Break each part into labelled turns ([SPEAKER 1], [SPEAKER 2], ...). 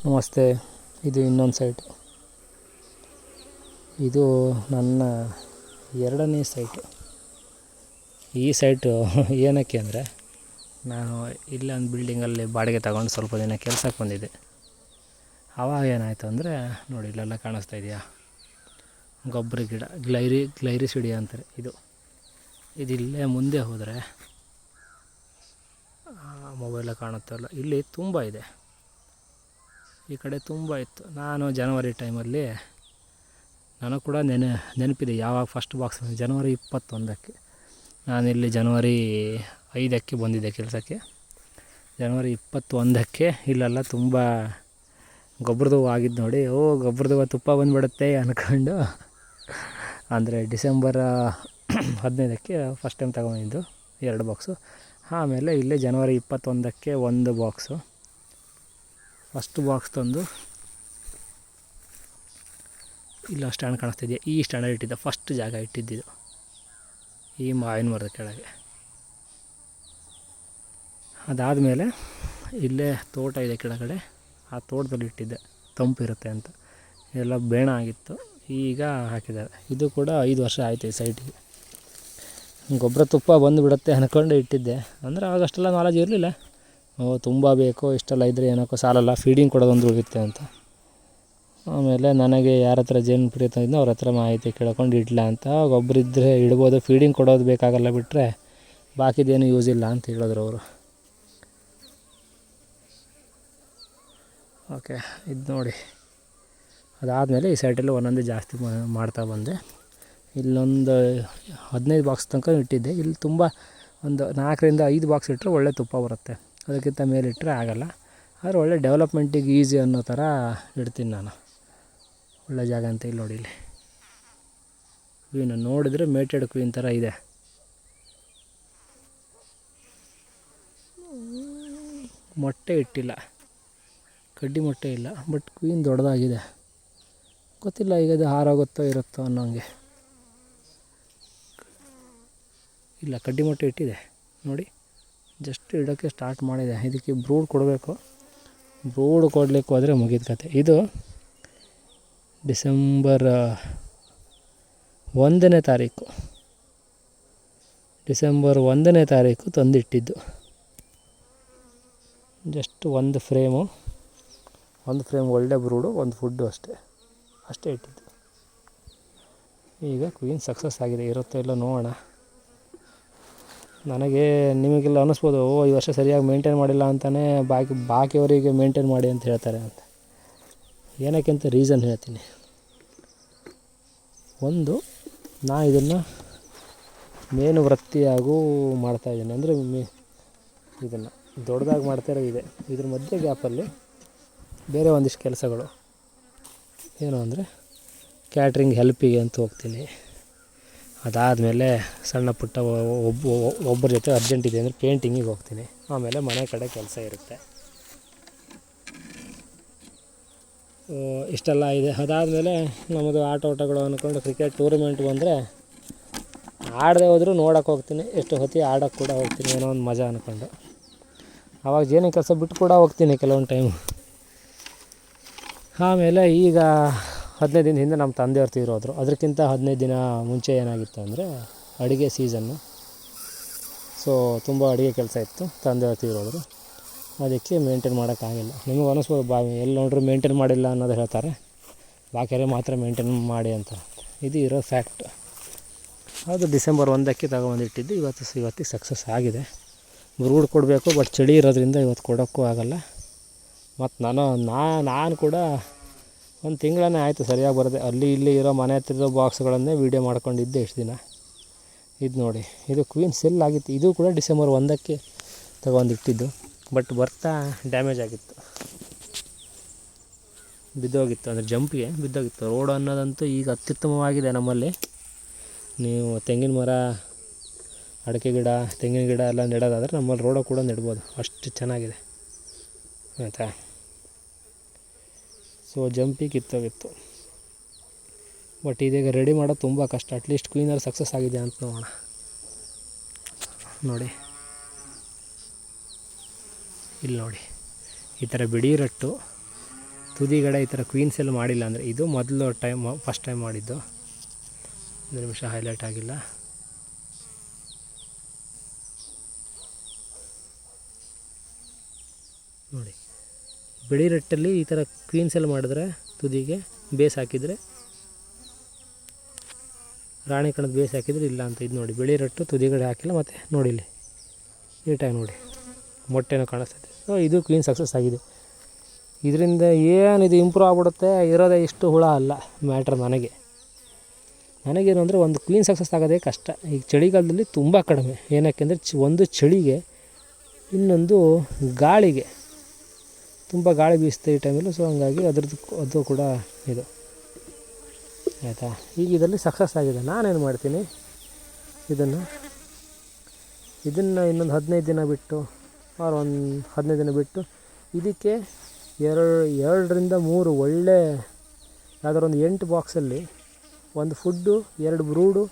[SPEAKER 1] ನಮಸ್ತೆ. ಇದು ಇನ್ನೊಂದು ಸೈಟು. ಇದು ನನ್ನ 2ನೇ ಸೈಟು. ಈ ಸೈಟು ಏನಕ್ಕೆ ಅಂದರೆ, ನಾನು ಇಲ್ಲೊಂದು ಬಿಲ್ಡಿಂಗಲ್ಲಿ ಬಾಡಿಗೆ ತಗೊಂಡು ಸ್ವಲ್ಪ ದಿನ ಕೆಲಸಕ್ಕೆ ಬಂದಿದ್ದೆ. ಆವಾಗ ಏನಾಯಿತು ಅಂದರೆ, ನೋಡಿ ಇಲ್ಲೆಲ್ಲ ಕಾಣಿಸ್ತಾ ಇದೆಯಾ, ಗೊಬ್ಬರ ಗಿಡ, ಗ್ಲೈರಿಸಿಡಿಯಾ ಅಂತಾರೆ. ಇದಿಲ್ಲೇ ಮುಂದೆ ಹೋದರೆ ಮೊಬೈಲ ಕಾಣುತ್ತಲ್ಲ, ಇಲ್ಲಿ ತುಂಬ ಇದೆ. ಈ ಕಡೆ ತುಂಬ ಇತ್ತು. ನಾನು ಜನವರಿ ಟೈಮಲ್ಲಿ ನನಗೆ ಕೂಡ ನೆನಪಿದೆ ಯಾವಾಗ ಫಸ್ಟ್ ಬಾಕ್ಸ್, ಜನವರಿ 21ಕ್ಕೆ. ನಾನಿಲ್ಲಿ ಜನವರಿ 5ಕ್ಕೆ ಬಂದಿದ್ದೆ ಕೆಲಸಕ್ಕೆ. ಜನವರಿ 21ಕ್ಕೆ ಇಲ್ಲೆಲ್ಲ ತುಂಬ ಗೊಬ್ಬರದು ಆಗಿದ್ದು ನೋಡಿ. ಗೊಬ್ಬರದು ತುಪ್ಪ ಬಂದುಬಿಡುತ್ತೆ ಅಂದ್ಕೊಂಡು, ಅಂದರೆ ಡಿಸೆಂಬರ್ 15ಕ್ಕೆ ಫಸ್ಟ್ ಟೈಮ್ ತಗೊಂಡಿದ್ದು 2 ಬಾಕ್ಸು. ಆಮೇಲೆ ಇಲ್ಲೇ ಜನವರಿ 21ಕ್ಕೆ 1 ಬಾಕ್ಸು. ಫಸ್ಟ್ ಬಾಕ್ಸ್ ತಂದು ಇಲ್ಲ ಸ್ಟ್ಯಾಂಡ್ ಕಾಣಿಸ್ತಿದೆಯಾ, ಈ ಸ್ಟ್ಯಾಂಡಲ್ಲಿ ಇಟ್ಟಿದ್ದೆ. ಫಸ್ಟ್ ಜಾಗ ಇಟ್ಟಿದ್ದಿದ್ದು ಈ ಮಾವಿನ ಮರದ ಕೆಳಗೆ. ಅದಾದಮೇಲೆ ಇಲ್ಲೇ ತೋಟ ಇದೆ ಕೆಳಗಡೆ, ಆ ತೋಟದಲ್ಲಿ ಇಟ್ಟಿದ್ದೆ, ತಂಪಿರುತ್ತೆ ಅಂತ. ಎಲ್ಲ ಬೇಣ ಆಗಿತ್ತು, ಈಗ ಹಾಕಿದ್ದಾರೆ. ಇದು ಕೂಡ 5 ವರ್ಷ ಆಯಿತು ಈ ಸೈಟಿಗೆ. ಗೊಬ್ಬರ ತುಪ್ಪ ಬಂದುಬಿಡುತ್ತೆ ಅಂದ್ಕೊಂಡು ಇಟ್ಟಿದ್ದೆ. ಅಂದರೆ ಆವಾಗಷ್ಟೆಲ್ಲ ನಾಲೆಜ್ ಇರಲಿಲ್ಲ. ತುಂಬ ಬೇಕು, ಇಷ್ಟೆಲ್ಲ ಇದ್ದರೆ ಏನಕ್ಕೋ ಸಾಲಲ್ಲ, ಫೀಡಿಂಗ್ ಕೊಡೋದೊಂದು ಉಳಿಯುತ್ತೆ ಅಂತ. ಆಮೇಲೆ ನನಗೆ ಯಾರ ಹತ್ರ ಜೇನು ಪ್ರೀತಿದ್ದೋ ಅವ್ರ ಹತ್ರ ಮಾಹಿತಿ ಕೇಳ್ಕೊಂಡು ಇಡಲ ಅಂತ. ಗೊಬ್ಬರ ಇದ್ದರೆ ಇಡ್ಬೋದು, ಫೀಡಿಂಗ್ ಕೊಡೋದು ಬೇಕಾಗಲ್ಲ, ಬಿಟ್ಟರೆ ಬಾಕಿದೇನು ಯೂಸ್ ಇಲ್ಲ ಅಂತ ಹೇಳಿದ್ರು ಅವರು. ಓಕೆ, ಇದು ನೋಡಿ. ಅದಾದಮೇಲೆ ಈ ಸೈಟಲ್ಲಿ ಒಂದೊಂದೇ ಜಾಸ್ತಿ ಮಾಡ್ತಾ ಬಂದೆ. ಇಲ್ಲೊಂದು 15 ಬಾಕ್ಸ್ ತನಕ ಇಟ್ಟಿದ್ದೆ. ಇಲ್ಲಿ ತುಂಬ ಒಂದು 4ರಿಂದ 5 ಬಾಕ್ಸ್ ಇಟ್ಟರೆ ಒಳ್ಳೆ ತುಪ್ಪ ಬರುತ್ತೆ. ಅದಕ್ಕಿಂತ ಮೇಲೆ ಇಟ್ಟರೆ ಆಗೋಲ್ಲ. ಆದರೆ ಒಳ್ಳೆ ಡೆವಲಪ್ಮೆಂಟಿಗೆ ಈಸಿ ಅನ್ನೋ ಥರ ಇಡ್ತೀನಿ ನಾನು. ಒಳ್ಳೆ ಜಾಗ ಅಂತ. ಇಲ್ಲಿ ನೋಡಿ, ಇಲ್ಲಿ ಕ್ವೀನು ನೋಡಿದರೆ ಮೇಟೆಡ್ ಕ್ವೀನ್ ಥರ ಇದೆ. ಮೊಟ್ಟೆ ಇಟ್ಟಿಲ್ಲ, ಕಡ್ಡಿ ಮೊಟ್ಟೆ ಇಲ್ಲ, ಬಟ್ ಕ್ವೀನ್ ದೊಡ್ಡದಾಗಿದೆ. ಗೊತ್ತಿಲ್ಲ ಈಗ ಅದು ಹಾರೋಗುತ್ತೋ ಇರುತ್ತೋ ಅನ್ನೋಂಗೆ. ಇಲ್ಲ, ಕಡ್ಡಿ ಮೊಟ್ಟೆ ಇಟ್ಟಿದೆ ನೋಡಿ, ಜಸ್ಟ್ ಇಡೋಕ್ಕೆ ಸ್ಟಾರ್ಟ್ ಮಾಡಿದೆ. ಇದಕ್ಕೆ ಬ್ರೂಡ್ ಕೊಡಬೇಕು. ಬ್ರೂಡ್ ಕೊಡಲಿಕ್ಕೆ ಹೋದರೆ ಮುಗಿದ ಕತೆ. ಇದು ಡಿಸೆಂಬರ್ 1ನೇ ತಾರೀಕು ತಂದಿಟ್ಟಿದ್ದು. ಜಸ್ಟ್ ಒಂದು ಫ್ರೇಮ್ ಒಳ್ಳೆ ಬ್ರೂಡು, ಒಂದು ಫುಡ್ಡು ಅಷ್ಟೇ ಇಟ್ಟಿದ್ದು. ಈಗ ಕ್ವೀನ್ ಸಕ್ಸಸ್ ಆಗಿದೆ. ಇರುತ್ತೋ ಇಲ್ಲ ನೋಡೋಣ. ನನಗೆ ನಿಮಗೆಲ್ಲ ಅನ್ನಿಸ್ಬೋದು, ಈ ವರ್ಷ ಸರಿಯಾಗಿ ಮೇಂಟೈನ್ ಮಾಡಿಲ್ಲ ಅಂತಲೇ ಬಾಕಿಯವರಿಗೆ ಮೇಂಟೈನ್ ಮಾಡಿ ಅಂತ ಹೇಳ್ತಾರೆ ಅಂತ. ಏನಕ್ಕೆ ಅಂತ ರೀಸನ್ ಹೇಳ್ತೀನಿ. ಒಂದು, ನಾನು ಇದನ್ನು ಮೇನು ವೃತ್ತಿಯಾಗೂ ಮಾಡ್ತಾಯಿದ್ದೀನಿ. ಅಂದರೆ ಇದನ್ನು ದೊಡ್ಡದಾಗಿ ಮಾಡ್ತಾಯಿರೋ ಇದೆ. ಇದ್ರ ಮಧ್ಯೆ ಗ್ಯಾಪಲ್ಲಿ ಬೇರೆ ಒಂದಿಷ್ಟು ಕೆಲಸಗಳು ಏನು ಅಂದರೆ, ಕ್ಯಾಟ್ರಿಂಗ್ ಹೆಲ್ಪಿಗೆ ಅಂತ ಹೋಗ್ತೀನಿ. ಅದಾದಮೇಲೆ ಸಣ್ಣ ಪುಟ್ಟ ಒಬ್ಬರ ಜೊತೆ ಅರ್ಜೆಂಟ್ ಇದೆ ಅಂದರೆ ಪೇಂಟಿಂಗಿಗೆ ಹೋಗ್ತೀನಿ. ಆಮೇಲೆ ಮನೆ ಕಡೆ ಕೆಲಸ ಇರುತ್ತೆ. ಇಷ್ಟೆಲ್ಲ ಇದೆ. ಅದಾದಮೇಲೆ ನಮ್ಮದು ಆಟೋಟಗಳು ಅಂದ್ಕೊಂಡು ಕ್ರಿಕೆಟ್ ಟೂರ್ನಮೆಂಟ್ ಬಂದರೆ ಆಡದೆ ಹೋದರೂ ನೋಡೋಕ್ಕೆ ಹೋಗ್ತೀನಿ. ಎಷ್ಟು ಹೊತ್ತಿಗೆ ಆಡೋಕ್ಕೆ ಕೂಡ ಹೋಗ್ತೀನಿ, ಏನೋ ಒಂದು ಮಜಾ ಅಂದ್ಕೊಂಡು. ಆವಾಗ ಜೇನು ಕೆಲಸ ಬಿಟ್ಟು ಕೂಡ ಹೋಗ್ತೀನಿ ಕೆಲವೊಂದು ಟೈಮು. ಆಮೇಲೆ ಈಗ 15 ದಿನ ಹಿಂದೆ ನಮ್ಮ ತಂದೆಯವ್ರು ತೀರೋದ್ರು. ಅದಕ್ಕಿಂತ 15 ದಿನ ಮುಂಚೆ ಏನಾಗಿತ್ತು ಅಂದರೆ ಅಡುಗೆ ಸೀಸನ್ನು. ಸೊ ತುಂಬ ಅಡುಗೆ ಕೆಲಸ ಇತ್ತು. ತಂದೆಯವ್ರು ತೀರೋದ್ರು, ಅದಕ್ಕೆ ಮೇಂಟೈನ್ ಮಾಡೋಕ್ಕಾಗಿಲ್ಲ. ನಿಮಗೆ ಅನ್ನಿಸ್ಬೋದು, ಎಲ್ಲಿ ನೋಡ್ರೂ ಮೇಂಟೈನ್ ಮಾಡಿಲ್ಲ ಅನ್ನೋದು ಹೇಳ್ತಾರೆ, ಬಾಕಿಯವ್ರೆ ಮಾತ್ರ ಮೇಂಟೈನ್ ಮಾಡಿ ಅಂತ. ಇದು ಇರೋ ಫ್ಯಾಕ್ಟ್. ಅದು ಡಿಸೆಂಬರ್ 1ಕ್ಕೆ ತಗೊಂಡಿಟ್ಟಿದ್ದು. ಇವತ್ತಿಗೆ ಸಕ್ಸಸ್ ಆಗಿದೆ. ಬ್ರೂಡ್ ಕೊಡಬೇಕು, ಬಟ್ ಚಳಿ ಇರೋದ್ರಿಂದ ಇವತ್ತು ಕೊಡೋಕ್ಕೂ ಆಗೋಲ್ಲ. ಮತ್ತು ನಾನು ಕೂಡ ಒಂದು ತಿಂಗಳೇ ಆಯಿತು ಸರಿಯಾಗಿ ಬರೋದೆ. ಅಲ್ಲಿ ಇಲ್ಲಿ ಇರೋ ಮನೆ ಹತ್ತಿರದ ಬಾಕ್ಸ್ಗಳನ್ನೇ ವೀಡಿಯೋ ಮಾಡ್ಕೊಂಡಿದ್ದೆ ಇಷ್ಟು ದಿನ. ಇದು ನೋಡಿ, ಇದು ಕ್ವೀನ್ ಸೆಲ್ ಆಗಿತ್ತು. ಇದು ಕೂಡ ಡಿಸೆಂಬರ್ 1ಕ್ಕೆ ತಗೊಂಡಿಟ್ಟಿದ್ದು. ಬಟ್ ಬರ್ತಾ ಡ್ಯಾಮೇಜ್ ಆಗಿತ್ತು, ಬಿದ್ದೋಗಿತ್ತು. ಅಂದರೆ ಜಂಪಿಗೆ ಬಿದ್ದೋಗಿತ್ತು. ರೋಡ್ ಅನ್ನೋದಂತೂ ಈಗ ಅತ್ಯುತ್ತಮವಾಗಿದೆ ನಮ್ಮಲ್ಲಿ. ನೀವು ತೆಂಗಿನ ಮರ, ಅಡಿಕೆ ಗಿಡ, ತೆಂಗಿನ ಗಿಡ ಎಲ್ಲ ನೆಡೋದಾದರೆ ನಮ್ಮಲ್ಲಿ ರೋಡ ಕೂಡ ನೆಡ್ಬೋದು, ಅಷ್ಟು ಚೆನ್ನಾಗಿದೆ ಆಯಿತಾ. ಸೊ ಜಂಪಿಗೆ ಕಿತ್ತೋಗಿತ್ತು. ಬಟ್ ಇದೀಗ ರೆಡಿ ಮಾಡೋದು ತುಂಬ ಕಷ್ಟ. ಅಟ್ಲೀಸ್ಟ್ ಕ್ವೀನರ್ ಸಕ್ಸಸ್ ಆಗಿದೆ ಅಂತ ನೋಡೋಣ. ನೋಡಿ, ಇಲ್ಲಿ ನೋಡಿ, ಈ ಥರ ಬಿಡಿ ರಟ್ಟು ತುದಿಗಡೆ ಈ ಥರ ಕ್ವೀನ್ಸ್ ಎಲ್ಲ ಮಾಡಿಲ್ಲ ಅಂದರೆ, ಇದು ಮೊದಲು ಫಸ್ಟ್ ಟೈಮ್ ಮಾಡಿದ್ದು. ಒಂದು ನಿಮಿಷ, ಹೈಲೈಟ್ ಆಗಿಲ್ಲ ನೋಡಿ. ಬಿಳಿ ರೆಟ್ಟಲ್ಲಿ ಈ ಥರ ಕ್ವೀನ್ಸ್ ಎಲ್ಲ ಮಾಡಿದ್ರೆ, ತುದಿಗೆ ಬೇಸ್ ಹಾಕಿದರೆ, ರಾಣಿ ಕಣದ ಬೇಸ್ ಹಾಕಿದರೆ ಇಲ್ಲ ಅಂತ. ಇದು ನೋಡಿ, ಬಿಳಿ ರಟ್ಟು ತುದಿಗಡೆ ಹಾಕಿಲ್ಲ. ಮತ್ತು ನೋಡಿ ಇಲ್ಲಿ ನೀಟಾಗಿ ನೋಡಿ ಮೊಟ್ಟೆನೂ ಕಾಣಿಸ್ತೈತೆ. ಸೊ ಇದು ಕ್ವೀನ್ ಸಕ್ಸಸ್ ಆಗಿದೆ. ಇದರಿಂದ ಏನಿದು ಇಂಪ್ರೂವ್ ಆಗ್ಬಿಡುತ್ತೆ, ಇರೋದೇ ಇಷ್ಟು ಹುಳ ಅಲ್ಲ ಮ್ಯಾಟ್ರ್. ನನಗೇನು ಅಂದರೆ ಒಂದು ಕ್ವೀನ್ ಸಕ್ಸಸ್ ಆಗೋದೇ ಕಷ್ಟ. ಈಗ ಚಳಿಗಾಲದಲ್ಲಿ ತುಂಬ ಕಡಿಮೆ. ಏನಕ್ಕೆ ಅಂದರೆ ಒಂದು ಚಳಿಗೆ, ಇನ್ನೊಂದು ಗಾಳಿಗೆ, ತುಂಬ ಗಾಳಿ ಬೀಸುತ್ತೆ ಈ ಟೈಮಲ್ಲಿ. ಸೊ ಹಂಗಾಗಿ ಅದು ಕೂಡ ಇದು ಆಯಿತಾ. ಈಗ ಇದರಲ್ಲಿ ಸಕ್ಸಸ್ ಆಗಿದೆ. ನಾನೇನು ಮಾಡ್ತೀನಿ, ಇದನ್ನು ಇನ್ನೊಂದು 15 ದಿನ ಬಿಟ್ಟು, ಒಂದು 15 ದಿನ ಬಿಟ್ಟು ಇದಕ್ಕೆ 2ರಿಂದ 3 ಒಳ್ಳೆ ಯಾವ್ದಾರು ಒಂದು 8 ಬಾಕ್ಸಲ್ಲಿ ಒಂದು ಫುಡ್ಡು, 2 ಬ್ರೂಡು,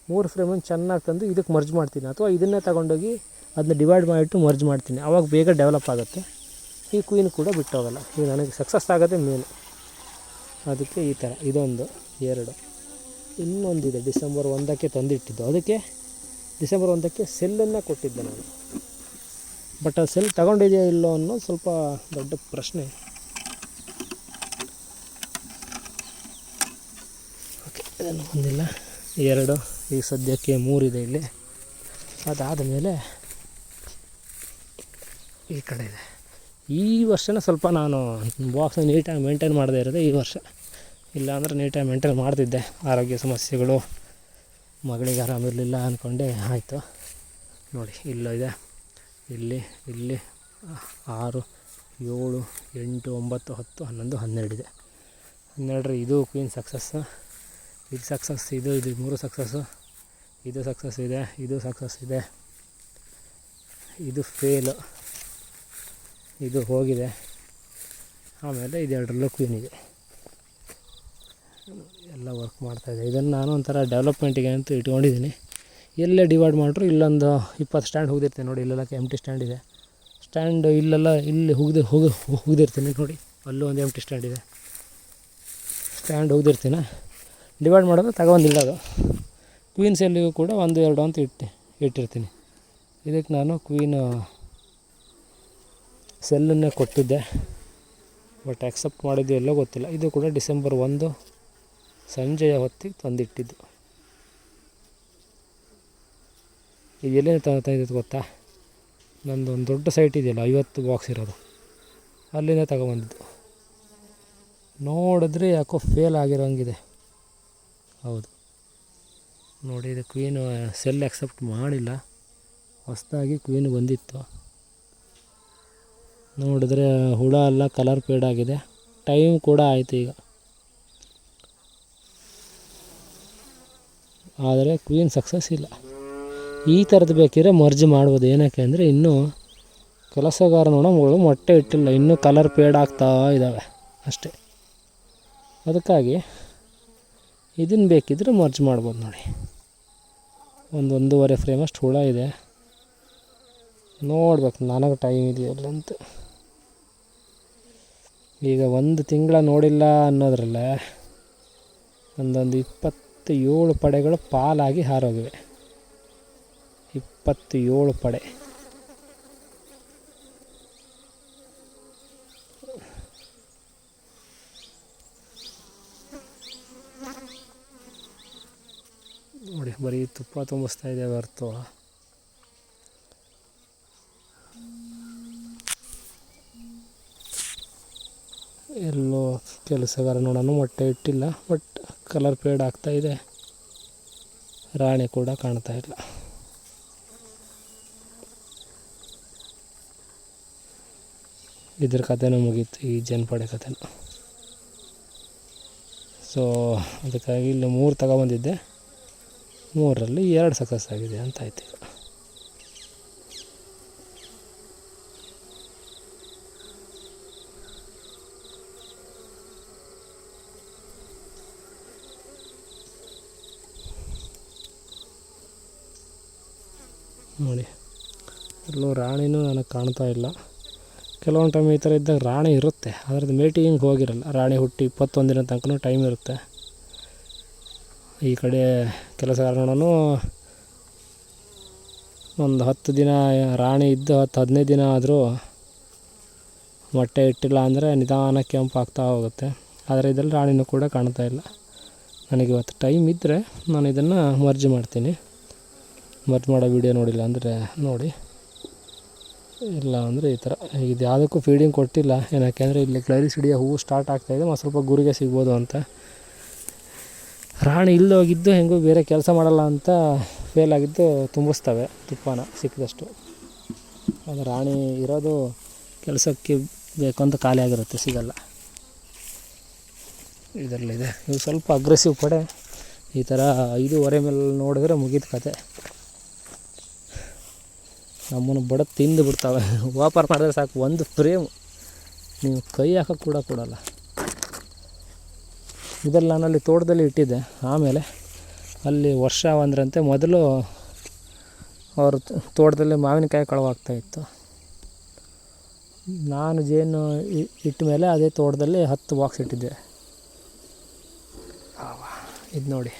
[SPEAKER 1] 3 ಫ್ರೇಮನ್ನು ಚೆನ್ನಾಗಿ ತಂದು ಇದಕ್ಕೆ ಮರ್ಜ್ ಮಾಡ್ತೀನಿ. ಅಥವಾ ಇದನ್ನೇ ತಗೊಂಡೋಗಿ ಅದನ್ನ ಡಿವೈಡ್ ಮಾಡಿಬಿಟ್ಟು ಮರ್ಜ್ ಮಾಡ್ತೀನಿ. ಆವಾಗ ಬೇಗ ಡೆವಲಪ್ ಆಗುತ್ತೆ. ಈ ಕ್ವೀನ್ ಕೂಡ ಬಿಟ್ಟೋಗಲ್ಲ. ಈಗ ನನಗೆ ಸಕ್ಸಸ್ ಆಗೋದೇ ಮೇನು. ಅದಕ್ಕೆ ಈ ಥರ ಇದೊಂದು 2. ಇನ್ನೊಂದಿದೆ ಡಿಸೆಂಬರ್ 1ಕ್ಕೆ ತಂದಿಟ್ಟಿದ್ದು. ಅದಕ್ಕೆ ಡಿಸೆಂಬರ್ 1ಕ್ಕೆ ಸೆಲ್ಲನ್ನು ಕೊಟ್ಟಿದ್ದೆ ನಾನು. ಬಟ್ ಆ ಸೆಲ್ ತಗೊಂಡಿದೆಯಾ ಇಲ್ಲೋ ಅನ್ನೋದು ಸ್ವಲ್ಪ ದೊಡ್ಡ ಪ್ರಶ್ನೆ. ಓಕೆ, ಇದನ್ನು ಬಂದಿಲ್ಲ. 2, ಈಗ ಸದ್ಯಕ್ಕೆ 3 ಇದೆ ಇಲ್ಲಿ. ಅದಾದ ಮೇಲೆ ಈ ಕಡೆ ಇದೆ. ಈ ವರ್ಷನ ಸ್ವಲ್ಪ ನಾನು ಬಾಕ್ಸ್ನ ನೀಟಾಗಿ ಮೇಂಟೈನ್ ಮಾಡದೇ ಇರೋದೇ ಈ ವರ್ಷ. ಇಲ್ಲಾಂದರೆ ನೀಟಾಗಿ ಮೇಂಟೈನ್ ಮಾಡ್ತಿದ್ದೆ. ಆರೋಗ್ಯ ಸಮಸ್ಯೆಗಳು, ಮಗಳಿಗೆ ಆರಾಮಿರಲಿಲ್ಲ ಅಂದ್ಕೊಂಡೆ ಆಯಿತು. ನೋಡಿ ಇಲ್ಲೋ ಇದೆ, ಇಲ್ಲಿ 6, 7, 8, 9, 10, 11, 12 ಇದೆ. 12 ಇದು ಕ್ವೀನ್ ಸಕ್ಸಸ್ಸು. ಇದು ಸಕ್ಸಸ್, ಇದು 3 ಸಕ್ಸಸ್ಸು. ಇದು ಸಕ್ಸಸ್ ಇದೆ, ಇದು ಸಕ್ಸಸ್ ಇದೆ. ಇದು ಫೇಲು, ಇದು ಹೋಗಿದೆ. ಆಮೇಲೆ ಇದೆರಡರಲ್ಲೂ ಕ್ವೀನ್ ಇದೆ. ಎಲ್ಲ ವರ್ಕ್ ಮಾಡ್ತಾಯಿದೆ. ಇದನ್ನು ನಾನು ಒಂಥರ ಡೆವಲಪ್ಮೆಂಟಿಗೆ ಅಂತ ಇಟ್ಕೊಂಡಿದ್ದೀನಿ. ಎಲ್ಲೇ ಡಿವೈಡ್ ಮಾಡ್ರು ಇಲ್ಲೊಂದು 20 ಸ್ಟ್ಯಾಂಡ್ ಹೋಗಿರ್ತೀನಿ ನೋಡಿ. ಇಲ್ಲೆಲ್ಲ ಎಂಟಿ ಸ್ಟ್ಯಾಂಡ್ ಇದೆ. ಸ್ಟ್ಯಾಂಡ್ ಇಲ್ಲೆಲ್ಲ ಇಲ್ಲಿ ಹೋಗಿರ್ತೀನಿ ನೋಡಿ. ಅಲ್ಲೂ ಒಂದು ಎಂಟಿ ಸ್ಟ್ಯಾಂಡ್ ಇದೆ. ಸ್ಟ್ಯಾಂಡ್ ಹೋಗಿರ್ತೀನಿ. ಡಿವೈಡ್ ಮಾಡೋದು ತಗೊಂಡಿಲ್ಲ. ಅದು ಕ್ವೀನ್ಸ್ ಎಲ್ಲಿಗೂ ಕೂಡ 1, 2 ಅಂತ ಇಟ್ಟಿರ್ತೀನಿ. ಇದಕ್ಕೆ ನಾನು ಕ್ವೀನ್ ಸೆಲ್ಲನ್ನೇ ಕೊಟ್ಟಿದ್ದೆ. ಬಟ್ ಆಕ್ಸೆಪ್ಟ್ ಮಾಡಿದ್ದು ಎಲ್ಲೋ ಗೊತ್ತಿಲ್ಲ. ಇದು ಕೂಡ ಡಿಸೆಂಬರ್ 1 ಸಂಜೆಯ ಹೊತ್ತಿಗೆ ತಂದಿಟ್ಟಿದ್ದು. ಇದು ಎಲ್ಲಿಂದ ತಂದಿದ್ದು ಗೊತ್ತಾ? ನಂದೊಂದು ದೊಡ್ಡ ಸೈಟ್ ಇದೆಯಲ್ಲ, 50 ಬಾಕ್ಸ್ ಇರೋದು, ಅಲ್ಲಿಂದ ತಗೊಬಂದಿದ್ದು. ನೋಡಿದ್ರೆ ಯಾಕೋ ಫೇಲ್ ಆಗಿರೋಂಗಿದೆ. ಹೌದು ನೋಡಿ, ಇದು ಕ್ವೀನು ಸೆಲ್ ಆಕ್ಸೆಪ್ಟ್ ಮಾಡಿಲ್ಲ. ಹೊಸದಾಗಿ ಕ್ವೀನ್ ಬಂದಿತ್ತು. ನೋಡಿದ್ರೆ ಹುಳ ಎಲ್ಲ ಕಲರ್ ಫೇಡ್ ಆಗಿದೆ. ಟೈಮ್ ಕೂಡ ಆಯಿತು ಈಗ. ಆದರೆ ಕ್ವೀನ್ ಸಕ್ಸಸ್ ಇಲ್ಲ. ಈ ಥರದ್ದು ಬೇಕಿದ್ರೆ ಮರ್ಜ್ ಮಾಡ್ಬೋದು. ಏನಕ್ಕೆ ಅಂದರೆ ಇನ್ನೂ ಕೆಲಸಗಾರ ನೊಣಗಳು ಮೊಟ್ಟೆ ಇಟ್ಟಿಲ್ಲ, ಇನ್ನೂ ಕಲರ್ ಫೇಡ್ ಆಗ್ತಾ ಇದ್ದಾವೆ ಅಷ್ಟೇ. ಅದಕ್ಕಾಗಿ ಇದನ್ನು ಬೇಕಿದ್ರೆ ಮರ್ಜ್ ಮಾಡ್ಬೋದು ನೋಡಿ. 1.5 ಫ್ರೇಮ್ ಅಷ್ಟು ಹುಳ ಇದೆ. ನೋಡ್ಬೇಕು ನನಗೆ ಟೈಮ್ ಇದೆಯಲ್ಲ ಅಂತ. ಈಗ 1 ತಿಂಗಳ ನೋಡಿಲ್ಲ ಅನ್ನೋದ್ರಲ್ಲೇ ಒಂದೊಂದು 27 ಪಡೆಗಳು ಪಾಲಾಗಿ ಹಾರೋಗಿವೆ. 27 ಪಡೆ. ನೋಡಿ, ಬರೀ ತುಪ್ಪ ತುಂಬಿಸ್ತಾ ಇದೆ ಹೊರ್ತು ಎಲ್ಲೋ ಕೆಲಸಗಾರ ನೋಡೋಣ ಮೊಟ್ಟೆ ಇಟ್ಟಿಲ್ಲ. ಬಟ್ ಕಲರ್ ಫೇಡ್ ಆಗ್ತಾಯಿದೆ. ರಾಣಿ ಕೂಡ ಕಾಣ್ತಾ ಇಲ್ಲ. ಇದ್ರ ಕಥೆನೂ ಮುಗೀತು, ಈ ಜನಪಡೆ ಕಥೆನೂ. ಸೊ ಅದಕ್ಕಾಗಿ ಇಲ್ಲಿ 3 ತಗೊಬಂದಿದ್ದೆ. 3ರಲ್ಲಿ 2 ಸಕ್ಸಸ್ ಆಗಿದೆ ಅಂತ ಆಯ್ತು. ಈಗ ನೋಡಿ, ಎಲ್ಲೂ ರಾಣಿನೂ ನನಗೆ ಕಾಣ್ತಾ ಇಲ್ಲ. ಕೆಲವೊಂದು ಟೈಮ್ ಈ ಥರ ಇದ್ದಾಗ ರಾಣಿ ಇರುತ್ತೆ, ಅದರದ್ದು ಮೇಟಿಗೆ ಹಿಂಗೆ ಹೋಗಿರಲ್ಲ. ರಾಣಿ ಹುಟ್ಟಿ 21 ದಿನ ತನಕ ಟೈಮ್ ಇರುತ್ತೆ. ಈ ಕಡೆ ಕೆಲಸಗಾರನೂ ಒಂದು 10 ದಿನ ರಾಣಿ ಇದ್ದು 10-15 ದಿನ ಆದರೂ ಮೊಟ್ಟೆ ಇಟ್ಟಿಲ್ಲ ಅಂದರೆ ನಿಧಾನ ಕೆಂಪು ಆಗ್ತಾ ಹೋಗುತ್ತೆ. ಆದರೆ ಇದರಲ್ಲಿ ರಾಣಿನೂ ಕೂಡ ಕಾಣ್ತಾ ಇಲ್ಲ. ನನಗೆ ಇವತ್ತು ಟೈಮ್ ಇದ್ದರೆ ನಾನು ಇದನ್ನು ಮರ್ಜ್ ಮಾಡ್ತೀನಿ. ಮರ್ಜ್ ಮಾಡೋ ವೀಡಿಯೋ ನೋಡಿಲ್ಲ ಅಂದರೆ ನೋಡಿ, ಇಲ್ಲ ಅಂದರೆ ಈ ಥರ. ಇದು ಯಾವುದಕ್ಕೂ ಫೀಡಿಂಗ್ ಕೊಟ್ಟಿಲ್ಲ, ಏನಕ್ಕೆಂದರೆ ಇಲ್ಲಿ ಕ್ಲೈರಿಸಿಡಿಯ ಹೂವು ಸ್ಟಾರ್ಟ್ ಆಗ್ತಾಯಿದೆ, ಮತ್ತು ಸ್ವಲ್ಪ ಗುರಿಗೆ ಸಿಗ್ಬೋದು ಅಂತ. ರಾಣಿ ಇಲ್ಲೋಗಿದ್ದು ಹೆಂಗೂ ಬೇರೆ ಕೆಲಸ ಮಾಡಲ್ಲ ಅಂತ ಫೇಲ್ ಆಗಿದ್ದು ತುಂಬಿಸ್ತವೆ ತುಪ್ಪನ ಸಿಕ್ಕಿದಷ್ಟು. ಅದು ರಾಣಿ ಇರೋದು ಕೆಲಸಕ್ಕೆ ಬೇಕು ಅಂತ ಖಾಲಿ ಆಗಿರುತ್ತೆ, ಸಿಗಲ್ಲ. ಇದರಲ್ಲಿದೆ. ಇವು ಸ್ವಲ್ಪ ಅಗ್ರೆಸಿವ್ ಪಡೆ. ಈ ಥರ 5:15 ಮೇಲೆ ನೋಡಿದ್ರೆ ಮುಗಿದ ಕತೆ. ನಮ್ಮನ್ನು ಬಡದು ತಿಂದು ಬಿಡ್ತಾವೆ. ವ್ಯಾಪಾರ ಮಾಡಿದ್ರೆ ಸಾಕು, ಒಂದು ಫ್ರೇಮ್ ನೀವು ಕೈ ಹಾಕೋಕ್ಕೆ ಕೂಡ ಕೊಡಲ್ಲ. ಇದರಲ್ಲಿ ನಾನಲ್ಲಿ ತೋಟದಲ್ಲಿ ಇಟ್ಟಿದ್ದೆ. ಆಮೇಲೆ ಅಲ್ಲಿ ವರ್ಷ ಒಂದರಂತೆ ಮೊದಲು ಅವ್ರ ತೋಟದಲ್ಲಿ ಮಾವಿನಕಾಯಿ ಕಳವಾಗ್ತಾಯಿತ್ತು. ನಾನು ಜೇನು ಇಟ್ಟ ಮೇಲೆ ಅದೇ ತೋಟದಲ್ಲಿ 10 ಬಾಕ್ಸ್ ಇಟ್ಟಿದ್ದೆ. ಇದು ನೋಡಿ,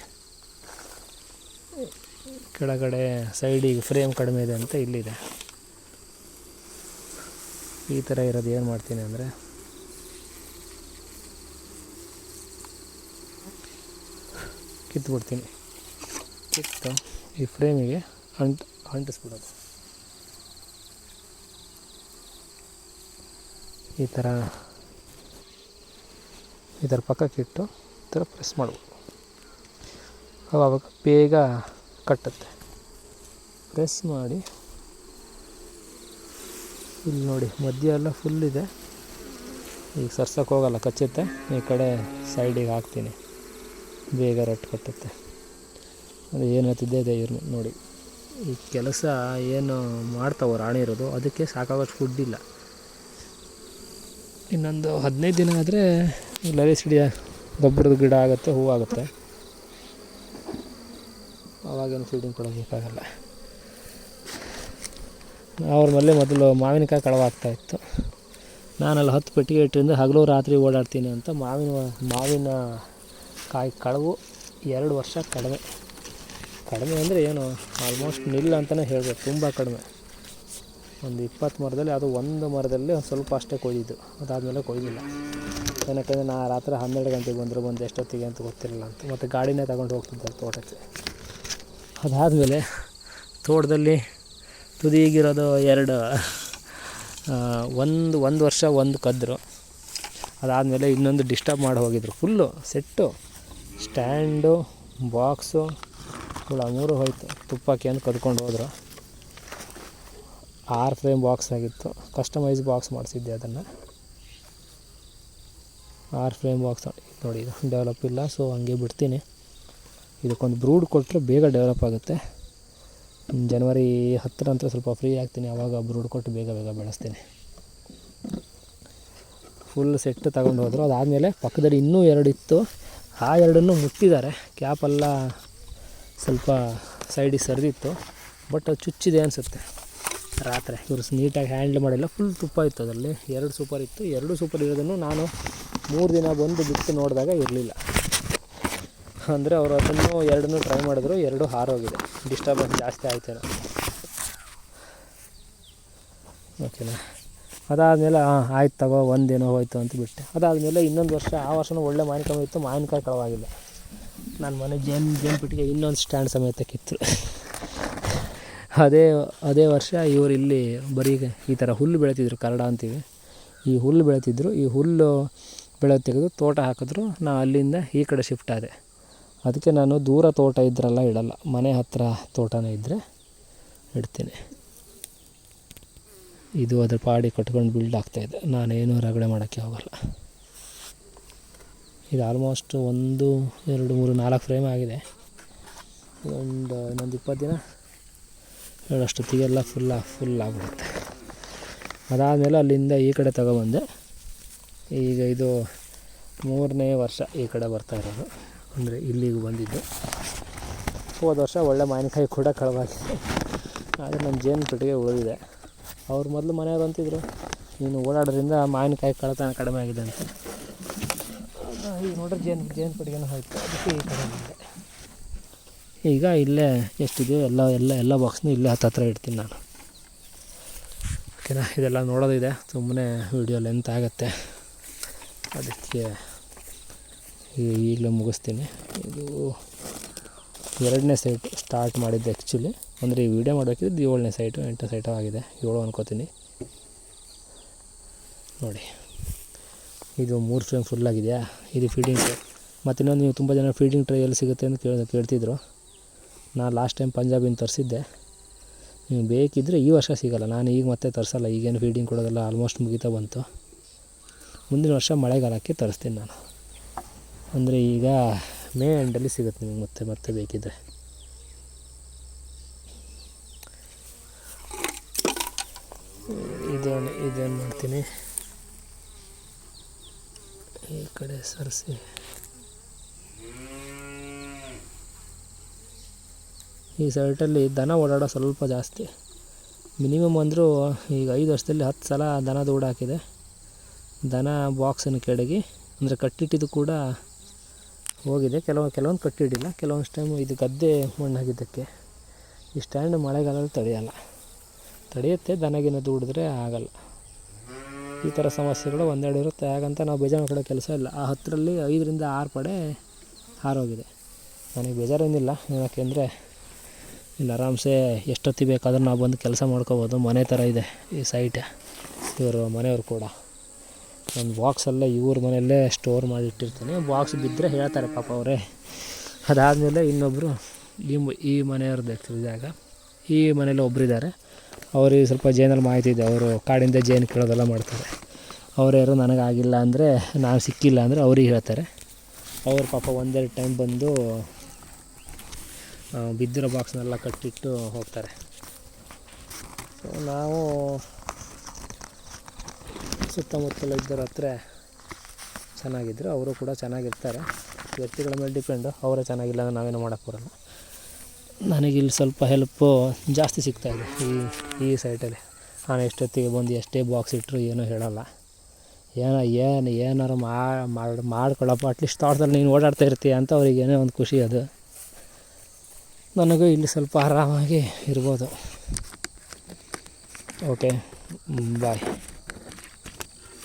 [SPEAKER 1] ಕೆಳಗಡೆ ಸೈಡಿಗೆ ಫ್ರೇಮ್ ಕಡಿಮೆ ಇದೆ ಅಂತ ಇಲ್ಲಿದೆ. ಈ ಥರ ಇರೋದು ಏನು ಮಾಡ್ತೀನಿ ಅಂದರೆ, ಕಿತ್ಬಿಡ್ತೀನಿ. ಕಿತ್ತು ಈ ಫ್ರೇಮಿಗೆ ಅಂಟಿಸ್ಬಿಡೋದು. ಈ ಥರ ಪಕ್ಕಕ್ಕಿಟ್ಟು ಈ ಥರ ಪ್ರೆಸ್ ಮಾಡ್ಬೋದು. ಆವಾಗ ಬೇಗ ಕಟ್ಟುತ್ತೆ. ಪ್ರೆಸ್ ಮಾಡಿ ಇಲ್ಲಿ ನೋಡಿ, ಮಧ್ಯ ಎಲ್ಲ ಫುಲ್ ಇದೆ. ಈಗ ಸರ್ಸಕ್ಕೆ ಹೋಗಲ್ಲ, ಕಚ್ಚುತ್ತೆ. ಈ ಕಡೆ ಸೈಡಿಗೆ ಹಾಕ್ತೀನಿ, ಬೇಗ ರಟ್ಟು ಕಟ್ಟುತ್ತೆ. ಅದು ಏನು ಹೇಳ್ತಿದ್ದೆ ಇದೆ ಇವ್ರು ನೋಡಿ. ಈ ಕೆಲಸ ಏನು ಮಾಡ್ತಾವೆ ರಾಣಿ ಇರೋದು, ಅದಕ್ಕೆ ಸಾಕಾಗೋಷ್ಟು ಫುಡ್ ಇಲ್ಲ. ಇನ್ನೊಂದು 15 ದಿನ ಆದರೆ ಕ್ಲೈರಿಸಿಡಿಯ ಗೊಬ್ಬರದ ಗಿಡ ಆಗುತ್ತೆ, ಹೂವಾಗುತ್ತೆ. ಅವಾಗೇನು ಫೀಡಿಂಗ್ ಕೊಡೋದಕ್ಕಾಗಲ್ಲ. ಅವ್ರ ಮೇಲೆ ಮೊದಲು ಮಾವಿನಕಾಯಿ ಕಳವಾಗ್ತಾಯಿತ್ತು. ನಾನಲ್ಲಿ 10 ಪೆಟ್ಟಿಗೆ ಇಟ್ಟಿರಿಂದ ಹಗಲು ರಾತ್ರಿ ಓಡಾಡ್ತೀನಿ ಅಂತ ಮಾವಿನ ಕಾಯಿ ಕಳವು 2 ವರ್ಷ ಕಡಿಮೆ ಅಂದರೆ ಏನು, ಆಲ್ಮೋಸ್ಟ್ ನಿಲ್ಲ ಅಂತಲೇ ಹೇಳ್ಬೋದು. ತುಂಬ ಕಡಿಮೆ. ಒಂದು 20 ಮರದಲ್ಲಿ ಅದು ಒಂದು ಮರದಲ್ಲಿ ಸ್ವಲ್ಪ ಅಷ್ಟೇ ಕೊಯ್ದಿದ್ದು. ಅದಾದಮೇಲೆ ಕೊಯ್ದಿಲ್ಲ. ಏನಕ್ಕೆಂದರೆ ನಾ ರಾತ್ರಿ 12 ಗಂಟೆಗೆ ಬಂದು ಎಷ್ಟೊತ್ತಿಗೆ ಅಂತ ಗೊತ್ತಿರಲಿಲ್ಲ ಅಂತ. ಮತ್ತು ಗಾಡಿನೇ ತಗೊಂಡು ಹೋಗ್ತಿದ್ದೆ ತೋಟಕ್ಕೆ. ಅದಾದಮೇಲೆ ತೋಟದಲ್ಲಿ ತುದಿಗಿರೋದು 2 ಒಂದು ವರ್ಷ ಒಂದು ಕದ್ದರು. ಅದಾದಮೇಲೆ ಇನ್ನೊಂದು ಡಿಸ್ಟರ್ಬ್ ಮಾಡಿ ಹೋಗಿದ್ರು. ಫುಲ್ಲು ಸೆಟ್ಟು, ಸ್ಟ್ಯಾಂಡು, ಬಾಕ್ಸು ಕೂಡ 3 ಹೋಯ್ತು. ತುಪ್ಪಕ್ಕೆ ಅಂತ ಕದ್ಕೊಂಡು ಹೋದರು. 6 ಫ್ರೇಮ್ ಬಾಕ್ಸ್ ಆಗಿತ್ತು. ಕಸ್ಟಮೈಸ್ ಬಾಕ್ಸ್ ಮಾಡಿಸಿದ್ದೆ ಅದನ್ನು. 6 ಫ್ರೇಮ್ ಬಾಕ್ಸ್ ನೋಡಿ. ಇದು ಡೆವಲಪ್ ಇಲ್ಲ, ಸೊ ಹಂಗೆ ಬಿಡ್ತೀನಿ. ಇದಕ್ಕೊಂದು ಬ್ರೂಡ್ ಕೊಟ್ಟರೆ ಬೇಗ ಡೆವಲಪ್ ಆಗುತ್ತೆ. ಜನವರಿ 10 ನಂತರ ಸ್ವಲ್ಪ ಫ್ರೀ ಆಗ್ತೀನಿ, ಆವಾಗ ಬ್ರೂಡ್ ಕೊಟ್ಟು ಬೇಗ ಬೆಳೆಸ್ತೀನಿ. ಫುಲ್ ಸೆಟ್ ತಗೊಂಡು ಹೋದರು. ಅದಾದಮೇಲೆ ಪಕ್ಕದಲ್ಲಿ ಇನ್ನೂ 2 ಇತ್ತು. ಆ 2 ಮುಟ್ಟಿದ್ದಾರೆ. ಕ್ಯಾಪೆಲ್ಲ ಸ್ವಲ್ಪ ಸೈಡಿಗೆ ಸರಿದಿತ್ತು, ಬಟ್ ಅದು ಚುಚ್ಚಿದೆ ಅನಿಸುತ್ತೆ. ರಾತ್ರಿ ಇವರು ನೀಟಾಗಿ ಹ್ಯಾಂಡ್ಲ್ ಮಾಡಿಲ್ಲ. ಫುಲ್ ತುಪ್ಪ ಇತ್ತು ಅದರಲ್ಲಿ. 2 ಸೂಪರ್ ಇತ್ತು. 2 ಸೂಪರ್ ಇರೋದನ್ನು ನಾನು 3 ದಿನ ಬಂದು ಬಿಟ್ಟು ನೋಡಿದಾಗ ಇರಲಿಲ್ಲ. ಅಂದರೆ ಅವರು ಅದನ್ನು 2 ಟ್ರೈ ಮಾಡಿದ್ರು, 2 ಹಾರೋಗಿದೆ. ಡಿಸ್ಟರ್ಬೆನ್ಸ್ ಜಾಸ್ತಿ ಆಯ್ತೇನೋ. ಓಕೆನಾ. ಅದಾದಮೇಲೆ ಆಯ್ತು ತಗೋ, ಒಂದೇನೋ ಹೋಯ್ತು ಅಂತ ಬಿಟ್ಟೆ. ಅದಾದಮೇಲೆ ಇನ್ನೊಂದು ವರ್ಷ, ಆ ವರ್ಷವೂ ಒಳ್ಳೆ ಮಾವಿನಕಾಯಿ ಇತ್ತು. ಮಾವಿನಕಾಯಿ ಕಳವಾಗಿಲ್ಲ. ನನ್ನ ಮನೆ ಜೇನು ಪೆಟ್ಟಿಗೆ ಇನ್ನೊಂದು ಸ್ಟ್ಯಾಂಡ್ ಸಮೇತ ಕಿತ್ತು. ಅದೇ ವರ್ಷ ಇವರು ಇಲ್ಲಿ ಬರೀ ಈ ಥರ ಹುಲ್ಲು ಬೆಳೀತಿದ್ರು, ಕರಡ ಅಂತೀವಿ. ಈ ಹುಲ್ಲು ಬೆಳೀತಿದ್ರು. ಈ ಹುಲ್ಲು ಬೆಳೆದು ತೆಗೆದು ತೋಟ ಹಾಕಿದ್ರು. ನಾ ಅಲ್ಲಿಂದ ಈ ಕಡೆ ಶಿಫ್ಟ್ ಆದೆ. ಅದಕ್ಕೆ ನಾನು ದೂರ ತೋಟ ಇದ್ರೆಲ್ಲ ಇಡಲ್ಲ, ಮನೆ ಹತ್ತಿರ ತೋಟನೇ ಇದ್ದರೆ ಇಡ್ತೀನಿ. ಇದು ಅದ್ರ ಪಾಡಿ ಕಟ್ಕೊಂಡು ಬಿಲ್ಡ್ ಆಗ್ತಾಯಿದೆ. ನಾನೇನು ರಗಡೆ ಮಾಡೋಕ್ಕೆ ಹೋಗಲ್ಲ. ಇದು ಆಲ್ಮೋಸ್ಟ್ 1, 2, 3, 4 ಫ್ರೇಮ್ ಆಗಿದೆ. ಇನ್ನೊಂದು 20 ದಿನ ಹೇಳೋಷ್ಟೊತ್ತಿಗೆಲ್ಲ ಫುಲ್ ಆಗಿಬಿಡುತ್ತೆ. ಅದಾದಮೇಲೆ ಅಲ್ಲಿಂದ ಈ ಕಡೆ ತಗೊಬಂದೆ. ಈಗ ಇದು 3ನೇ ವರ್ಷ ಈ ಕಡೆ ಬರ್ತಾ ಇರೋದು, ಅಂದರೆ ಇಲ್ಲಿಗೆ ಬಂದಿದ್ದು. ಹೋದ ವರ್ಷ ಒಳ್ಳೆ ಮಾವಿನಕಾಯಿ ಕೂಡ ಕಳವಾಗಿದೆ. ಆದರೆ ನಮ್ಮ ಜೇನು ಪೆಟ್ಟಿಗೆ ಉಳಿದಿದೆ. ಅವ್ರು ಮೊದಲು ಮನೆಯವ್ರು ಅಂತಿದ್ರು, ನೀನು ಓಡಾಡೋದ್ರಿಂದ ಮಾವಿನಕಾಯಿ ಕಳ್ಳತನ ಕಡಿಮೆ ಆಗಿದೆ ಅಂತ. ಈಗ ನೋಡ್ರೆ ಜೇನು ಪೆಟ್ಟಿಗೆನೂ ಹೋಯ್ತು, ಅದಕ್ಕೆ ಈ ಕಡೆ ಬಂದೆ. ಈಗ ಇಲ್ಲೇ ಎಷ್ಟಿದೆ ಎಲ್ಲ ಬಾಕ್ಸ್ನೂ ಇಲ್ಲೇ ಹತ್ತಿರ ಇಡ್ತೀನಿ ನಾನು. ಓಕೆನಾ, ಇದೆಲ್ಲ ನೋಡೋದಿದೆ, ಸುಮ್ಮನೆ ವೀಡಿಯೋ ಲೆಂತ್ ಆಗುತ್ತೆ, ಅದಕ್ಕೆ ಈಗಲೇ ಮುಗಿಸ್ತೀನಿ. ಇದು 2ನೇ ಸೈಟು ಸ್ಟಾರ್ಟ್ ಮಾಡಿದ್ದೆ ಆ್ಯಕ್ಚುಲಿ. ಅಂದರೆ ಈ ವಿಡಿಯೋ ಮಾಡಬೇಕಿದ್ದು 7ನೇ ಸೈಟು 8ನೇ ಸೈಟು ಆಗಿದೆ, 7 ಅನ್ಕೋತೀನಿ. ನೋಡಿ, ಇದು 3 ಫ್ರೇಮ್ ಫುಲ್ಲಾಗಿದೆಯಾ, ಇದು ಫೀಡಿಂಗ್ ಟ್ರೇ. ಮತ್ತು ಇನ್ನೊಂದು, ನೀವು ತುಂಬ ಜನ ಫೀಡಿಂಗ್ ಟ್ರೇ ಎಲ್ಲಿ ಸಿಗುತ್ತೆ ಅಂತ ಕೇಳ್ತಿದ್ರು. ನಾನು ಲಾಸ್ಟ್ ಟೈಮ್ ಪಂಜಾಬಿನ ತರಿಸಿದ್ದೆ. ನೀವು ಬೇಕಿದ್ದರೆ ಈ ವರ್ಷ ಸಿಗೋಲ್ಲ, ನಾನು ಈಗ ಮತ್ತೆ ತರಿಸಲ್ಲ. ಈಗೇನು ಫೀಡಿಂಗ್ ಕೊಡೋದೆಲ್ಲ ಆಲ್ಮೋಸ್ಟ್ ಮುಗಿತಾ ಬಂತು. ಮುಂದಿನ ವರ್ಷ ಮಳೆಗಾಲಕ್ಕೆ ತರಿಸ್ತೀನಿ ನಾನು. ಅಂದರೆ ಈಗ ಮೇ ಎಂಡಲ್ಲಿ ಸಿಗುತ್ತೆ ನಿಮಗೆ ಮತ್ತೆ ಬೇಕಿದ್ದರೆ. ಇದೇನು ಮಾಡ್ತೀನಿ, ಈ ಕಡೆ ಸರಿಸಿ. ಈ ಸೈಟಲ್ಲಿ ದನ ಓಡಾಡೋ ಸ್ವಲ್ಪ ಜಾಸ್ತಿ. ಮಿನಿಮಮ್ ಅಂದರೂ ಈಗ 5 ವರ್ಷದಲ್ಲಿ 10 ಸಲ ದನ ದೂಡ ಹಾಕಿದೆ. ದನ ಬಾಕ್ಸನ್ನು ಕೆಡಗಿ, ಅಂದರೆ ಕಟ್ಟಿಟ್ಟಿದ್ದು ಕೂಡ ಹೋಗಿದೆ. ಕೆಲವೊಂದು ಕಟ್ಟಿಡಿಲ್ಲ, ಕೆಲವೊಂದು ಟೈಮು ಇದು ಗದ್ದೆ ಮಣ್ಣಾಗಿದ್ದಕ್ಕೆ ಈ ಸ್ಟ್ಯಾಂಡ್ ಮಳೆಗಾಲದಲ್ಲಿ ತಡೆಯುತ್ತೆ. ದನಗಿನ ದೂಡಿದ್ರೆ ಆಗಲ್ಲ. ಈ ಥರ ಸಮಸ್ಯೆಗಳು ಒಂದೆರಡು ಇರುತ್ತೆ. ಹಾಗಂತ ನಾವು ಬೇಜಾರು ಕಡೆ ಕೆಲಸ ಇಲ್ಲ. ಆ 10ರಲ್ಲಿ 5ರಿಂದ 6 ಪಡೆ ಹಾರೋಗಿದೆ. ನನಗೆ ಬೇಜಾರೇನಿಲ್ಲ, ಯಾಕೆಂದರೆ ಇಲ್ಲಿ ಆರಾಮ್ಸೆ ಎಷ್ಟೊತ್ತಿ ಬೇಕಾದ್ರೂ ನಾವು ಬಂದು ಕೆಲಸ ಮಾಡ್ಕೋಬೋದು. ಮನೆ ಥರ ಇದೆ ಈ ಸೈಟ್. ಇವರು ಮನೆಯವರು ಕೂಡ ಒಂದು ಬಾಕ್ಸಲ್ಲೇ ಇವ್ರ ಮನೆಯಲ್ಲೇ ಸ್ಟೋರ್ ಮಾಡಿಟ್ಟಿರ್ತೀನಿ. ಬಾಕ್ಸ್ ಬಿದ್ದರೆ ಹೇಳ್ತಾರೆ ಪಾಪ ಅವರೇ. ಅದಾದಮೇಲೆ ಇನ್ನೊಬ್ಬರು ಈ ಮನೆಯವ್ರದ್ದು ಆ್ಯಕ್ಚುಲಿ ಜಾಗ. ಈ ಮನೇಲಿ ಒಬ್ಬರಿದ್ದಾರೆ, ಅವ್ರಿಗೆ ಸ್ವಲ್ಪ ಜೇನಲ್ಲಿ ಮಾಹಿತಿ ಇದೆ. ಅವರು ಕಾಡಿಂದ ಜೇನು ಕೀಳೋದೆಲ್ಲ ಮಾಡ್ತಾರೆ. ಅವರ್ಯಾರು ನನಗಾಗಿಲ್ಲ ಅಂದರೆ, ನಾನು ಸಿಕ್ಕಿಲ್ಲ ಅಂದರೆ ಅವ್ರಿಗೆ ಹೇಳ್ತಾರೆ. ಅವ್ರು ಪಾಪ ಒಂದೆರಡು ಟೈಮ್ ಬಂದು ಬಿದ್ದಿರೋ ಬಾಕ್ಸ್ನೆಲ್ಲ ಕಟ್ಟಿಟ್ಟು ಹೋಗ್ತಾರೆ. ಸೊ ನಾವು ಸುತ್ತಮುತ್ತಲ ಇದ್ದವ್ರ ಹತ್ರ ಚೆನ್ನಾಗಿದ್ದರು, ಅವರು ಕೂಡ ಚೆನ್ನಾಗಿರ್ತಾರೆ. ವ್ಯಕ್ತಿಗಳ ಮೇಲೆ ಡಿಪೆಂಡು. ಅವರೇ ಚೆನ್ನಾಗಿಲ್ಲ ಅಂದರೆ ನಾವೇನು ಮಾಡೋಕ್ಕೆ ಬರೋಲ್ಲ. ನನಗಿಲ್ಲಿ ಸ್ವಲ್ಪ ಹೆಲ್ಪು ಜಾಸ್ತಿ ಸಿಗ್ತಾಯಿದೆ ಈ ಸೈಟಲ್ಲಿ. ನಾನು ಎಷ್ಟೊತ್ತಿಗೆ ಬಂದು ಎಷ್ಟೇ ಬಾಕ್ಸ್ ಇಟ್ಟರು ಏನೂ ಹೇಳೋಲ್ಲ. ಏನಾರು ಮಾಡ್ಕೊಳ್ಳಪ್ಪ, ಅಟ್ಲೀಸ್ಟ್ ತೋಟದಲ್ಲಿ ನೀನು ಓಡಾಡ್ತಾ ಇರ್ತೀಯ ಅಂತ ಅವ್ರಿಗೇನೋ ಒಂದು ಖುಷಿ. ಅದು ನನಗೂ ಇಲ್ಲಿ ಸ್ವಲ್ಪ ಆರಾಮಾಗಿ ಇರ್ಬೋದು. ಓಕೆ, ಬಾಯ್.